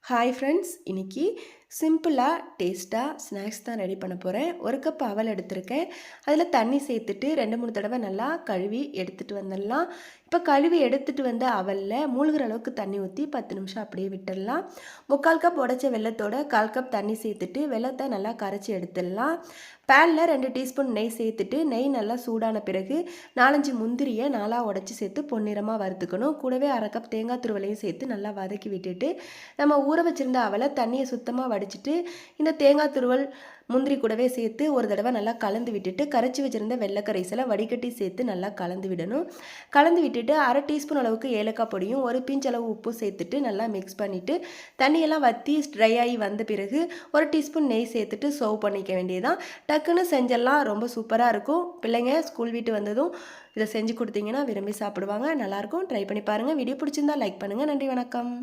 Hi friends, இன்னைக்கு சிம்பிளாக டேஸ்ட்டாக ஸ்நாக்ஸ் தான் ரெடி பண்ண போகிறேன். ஒரு கப் அவல் எடுத்திருக்கேன். அதில் தண்ணி சேர்த்துட்டு 2-3 தடவை நல்லா கழுவி எடுத்துகிட்டு வந்துடலாம். இப்போ கழுவி எடுத்துகிட்டு வந்த அவலில் மூழ்கிற அளவுக்கு தண்ணி ஊற்றி 10 நிமிஷம் அப்படியே விட்டுடலாம். 3/4 கப் உடைச்ச வெல்லத்தோட 1/4 கப் தண்ணி சேர்த்துட்டு வெல்லத்தை நல்லா கரைச்சி எடுத்துடலாம். பேனில் 2 டீஸ்பூன் நெய் சேர்த்துட்டு நெய் நல்லா சூடான பிறகு 4-5 முந்திரியை நாளாக உடச்சி சேர்த்து பொன்னிறமாக வறுத்துக்கணும். கூடவே 1/2 கப் தேங்காய் துருவலையும் சேர்த்து நல்லா வதக்கி விட்டுட்டு நம்ம ஊற வச்சுருந்த அவலை தண்ணியை சுத்தமாக வடிச்சிட்டு இந்த தேங்காய் துருவல் முந்திரி கூடவே சேர்த்து ஒரு தடவை நல்லா கலந்து விட்டுட்டு கரைச்சி வச்சுருந்த வெள்ளைக்கரைசலை வடிகட்டி சேர்த்து நல்லா கலந்து விடணும். கலந்து விட்டுட்டு 1/2 டீஸ்பூன் அளவுக்கு ஏலக்காய் பொடியும் 1 பிஞ்ச் அளவு உப்பு சேர்த்துட்டு நல்லா மிக்ஸ் பண்ணிவிட்டு தண்ணியெல்லாம் வற்றி ட்ரை ஆகி வந்த பிறகு 1 டீஸ்பூன் நெய் சேர்த்துட்டு சர்வ் பண்ணிக்க வேண்டியதான். டக்குன்னு செஞ்செல்லாம் ரொம்ப சூப்பராக இருக்கும். பிள்ளைங்க ஸ்கூல் விட்டு வந்ததும் இதை செஞ்சு கொடுத்தீங்கன்னா விரும்பி சாப்பிடுவாங்க. நல்லாயிருக்கும். ட்ரை பண்ணி பாருங்கள். வீடியோ பிடிச்சிருந்தா லைக் பண்ணுங்கள். நன்றி, வணக்கம்.